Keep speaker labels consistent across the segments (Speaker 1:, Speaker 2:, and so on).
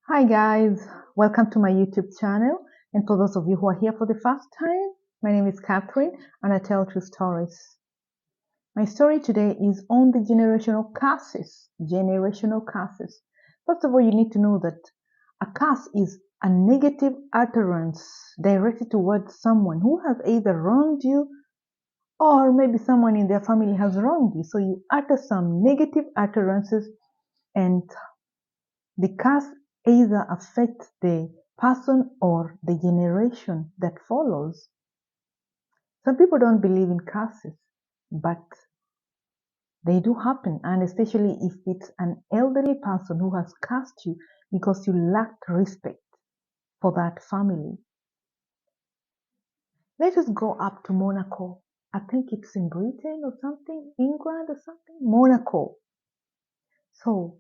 Speaker 1: Hi guys, welcome to my YouTube channel. And for those of you who are here for the first time, my name is Catherine and I tell true stories. My story today is on the generational curses. Generational curses. First of all, you need to know that a curse is a negative utterance directed towards someone who has either wronged you or maybe someone in their family has wronged you. So you utter some negative utterances and the curse either affects the person or the generation that follows. Some people don't believe in curses, but they do happen, and especially if it's an elderly person who has cursed you because you lacked respect for that family. Let us go up to Monaco. I think it's in Britain or something, England or something. Monaco. So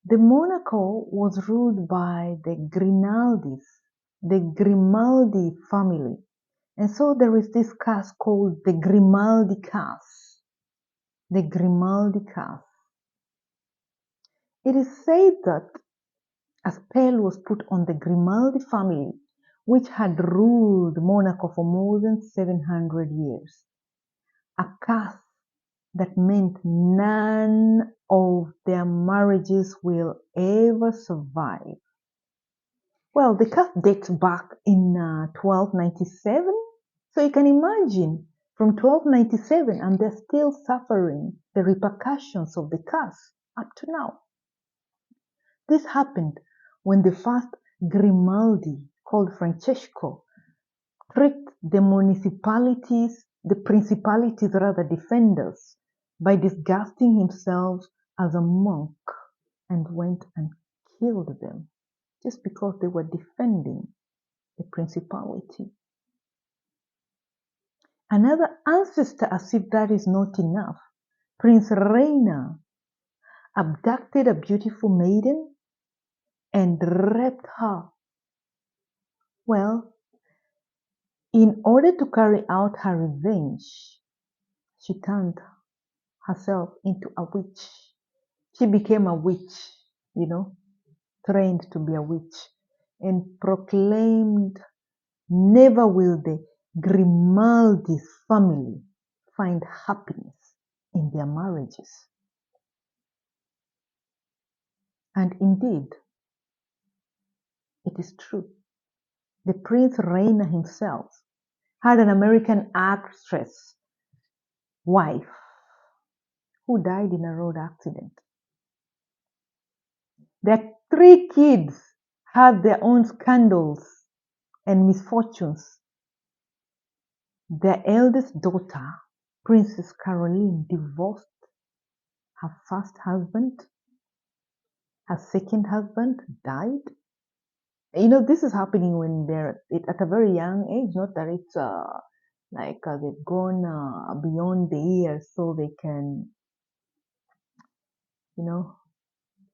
Speaker 1: the Monaco was ruled by the Grimaldi family. And so there is this curse called the Grimaldi curse. The Grimaldi curse. It is said that a spell was put on the Grimaldi family, which had ruled Monaco for more than 700 years. A curse that meant none of their marriages will ever survive. Well, the curse dates back in 1297. So you can imagine from 1297 and they're still suffering the repercussions of the curse up to now. This happened when the first Grimaldi, called Francesco, tricked the principalities rather defenders, by disguising himself as a monk and went and killed them just because they were defending the principality. Another ancestor, as if that is not enough, Prince Reina abducted a beautiful maiden and raped her. Well, in order to carry out her revenge, she turned herself into a witch. She became a witch, trained to be a witch, and proclaimed, "Never will the Grimaldi's family find happiness in their marriages." And indeed, it is true. The Prince Reina himself had an American actress wife who died in a road accident. Their three kids had their own scandals and misfortunes. Their eldest daughter, Princess Caroline, divorced her first husband. Her second husband died. This is happening when they're at a very young age, not that it's they've gone beyond the years so they can,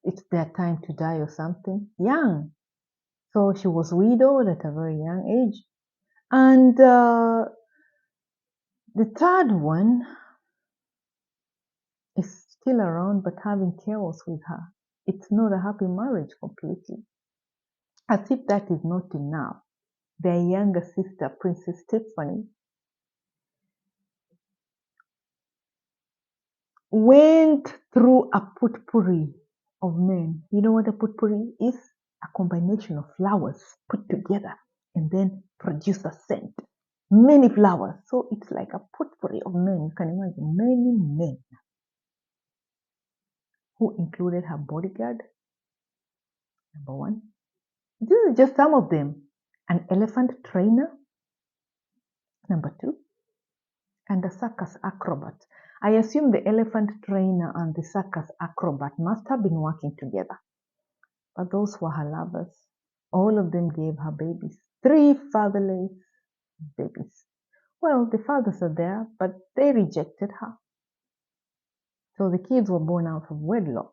Speaker 1: it's their time to die or something. Young. So she was widowed at a very young age. And the third one is still around but having chaos with her. It's not a happy marriage completely. As if that is not enough, their younger sister, Princess Stephanie, went through a potpourri of men. You know what a potpourri is? A combination of flowers put together and then produce a scent. Many flowers. So it's like a potpourri of men. You can imagine many men who included her bodyguard, number one. This is just some of them. An elephant trainer, number two, and a circus acrobat. I assume the elephant trainer and the circus acrobat must have been working together. But those were her lovers. All of them gave her babies. 3 fatherless babies. Well, the fathers are there, but they rejected her. So the kids were born out of wedlock.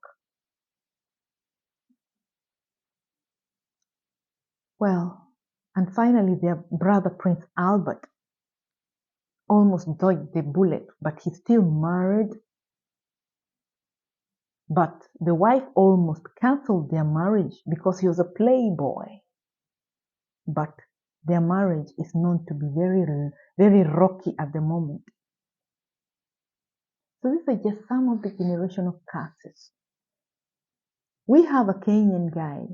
Speaker 1: Well, and finally their brother Prince Albert almost dodged the bullet, but he still married But the wife almost canceled their marriage because he was a playboy. But their marriage is known to be very rocky at the moment. So these are just some of the generational curses. We have a Kenyan guy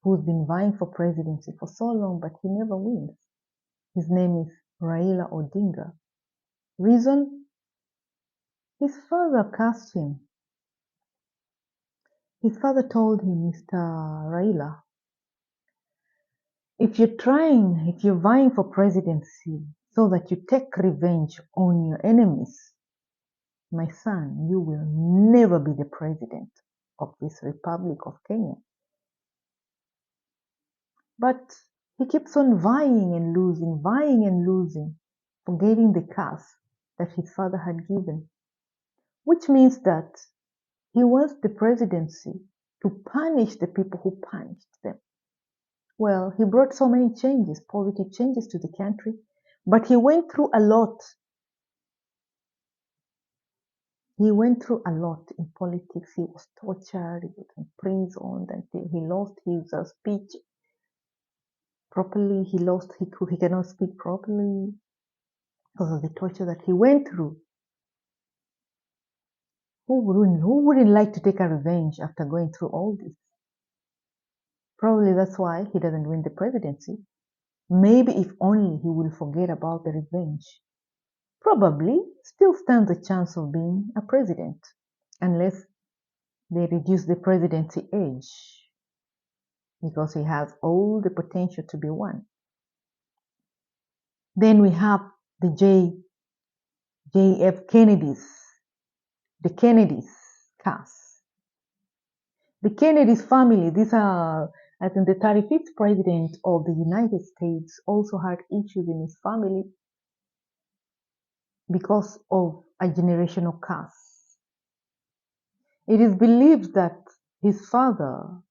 Speaker 1: who's been vying for presidency for so long, but he never wins. His name is Raila Odinga. Reason? His father cursed him. His father told him, Mr. Raila, if you're vying for presidency so that you take revenge on your enemies, my son, you will never be the president of this Republic of Kenya. But he keeps on vying and losing, forgetting the curse that his father had given, which means that he wants the presidency to punish the people who punished them. Well, he brought so many changes, positive changes to the country, but he went through a lot. He went through a lot in politics. He was tortured, he was imprisoned until he lost his speech properly. He cannot speak properly because of the torture that he went through. Who wouldn't like to take a revenge after going through all this? Probably that's why he doesn't win the presidency. Maybe if only he will forget about the revenge. Probably still stands a chance of being a president, unless they reduce the presidency age, because he has all the potential to be one. Then we have the JF Kennedys, the Kennedys cast. The Kennedys family, these are, I think, the 35th president of the United States also had issues in his family because of a generational curse. It is believed that his father,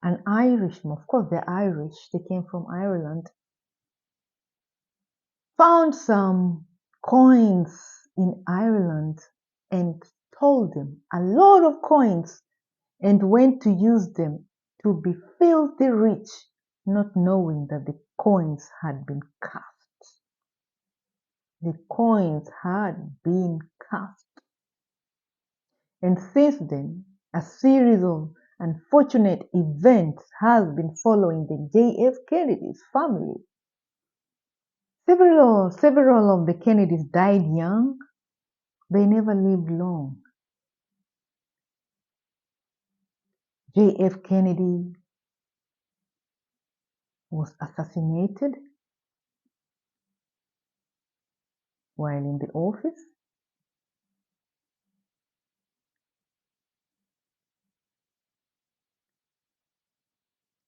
Speaker 1: an Irishman, of course they're Irish, they came from Ireland, found some coins in Ireland and told them a lot of coins and went to use them to be filthy rich, not knowing that the coins had been cursed. The coins had been cursed. And since then, a series of unfortunate events has been following the JF Kennedy's family. Several of the Kennedys died young. They never lived long. JF Kennedy was assassinated while in the office.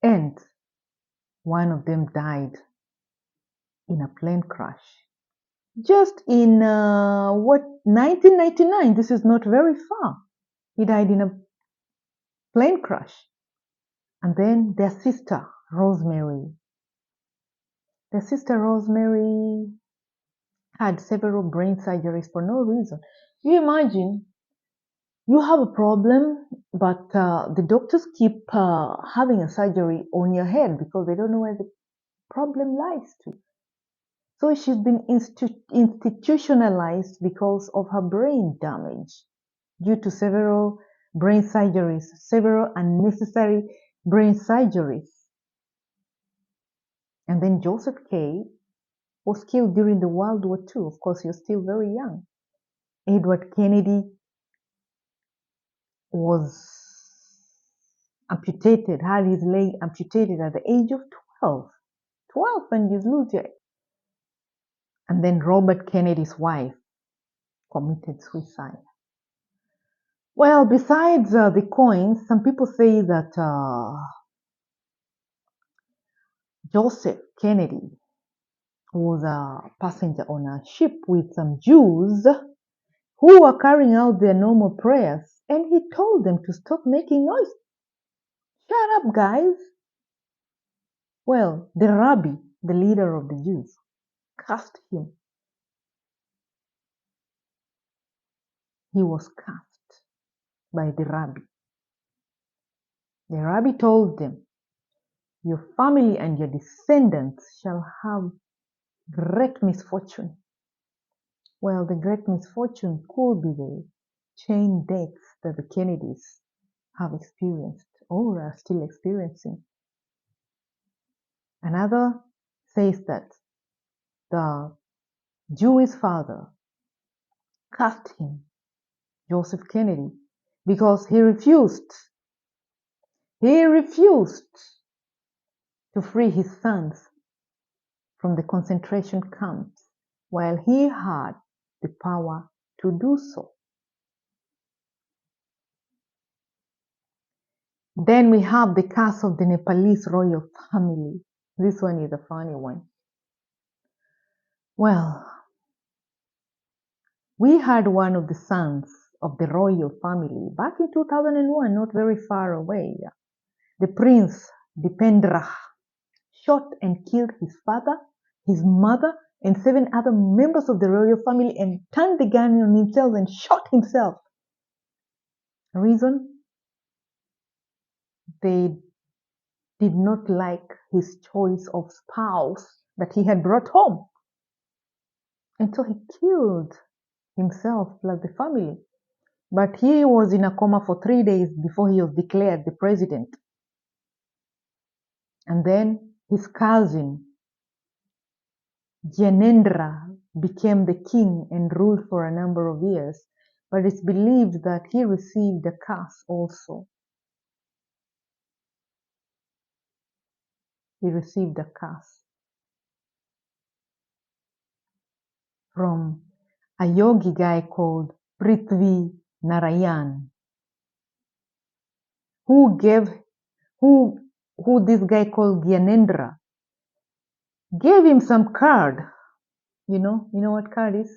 Speaker 1: And one of them died in a plane crash. Just in 1999, this is not very far. He died in a plane crash. And then their sister, Rosemary. Their sister, Rosemary, had several brain surgeries for no reason. You imagine, you have a problem, but the doctors keep having a surgery on your head because they don't know where the problem lies to. So she's been institutionalized because of her brain damage due to several brain surgeries, several unnecessary brain surgeries. And then Joseph K. was killed during the World War II. Of course, he was still very young. Edward Kennedy was amputated, had his leg amputated at the age of 12. 12 and you lose your. And then Robert Kennedy's wife committed suicide. Well, besides the coins, some people say that Joseph Kennedy was a passenger on a ship with some Jews who were carrying out their normal prayers, and he told them to stop making noise. Shut up, guys. Well, the rabbi, the leader of the Jews, cursed him. He was cursed. by the rabbi. The rabbi told them, "Your family and your descendants shall have great misfortune." Well, the great misfortune could be the chain deaths that the Kennedys have experienced or are still experiencing. Another says that the Jewish father cursed him, Joseph Kennedy, because he refused to free his sons from the concentration camps while he had the power to do so. Then we have the curse of the Nepalese royal family. This one is a funny one. Well, we had one of the sons of the royal family back in 2001, not very far away. The prince Dipendra shot and killed his father, his mother, and 7 other members of the royal family and turned the gun on himself and shot himself. Reason? They did not like his choice of spouse that he had brought home. And so he killed himself plus the family. But he was in a coma for 3 days before he was declared the president. And then his cousin, Gyanendra, became the king and ruled for a number of years. But it's believed that he received a curse also. He received a curse from a yogi guy called Prithvi Narayan, who this guy called Gyanendra gave him some card. You know what card is?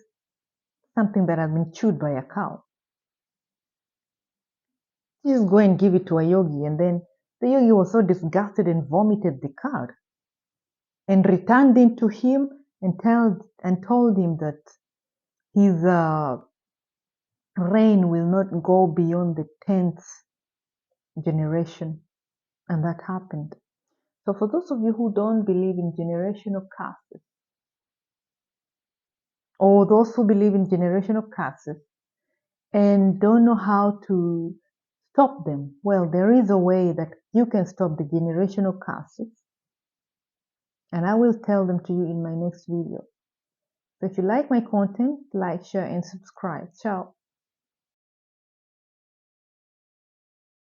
Speaker 1: Something that has been chewed by a cow. Just go and give it to a yogi, and then the yogi was so disgusted and vomited the card and returned it to him and told him that his reign will not go beyond the 10th generation. And that happened. So for those of you who don't believe in generational curses, or those who believe in generational curses and don't know how to stop them, well, there is a way that you can stop the generational curses. And I will tell them to you in my next video. So if you like my content, like, share, and subscribe. Ciao.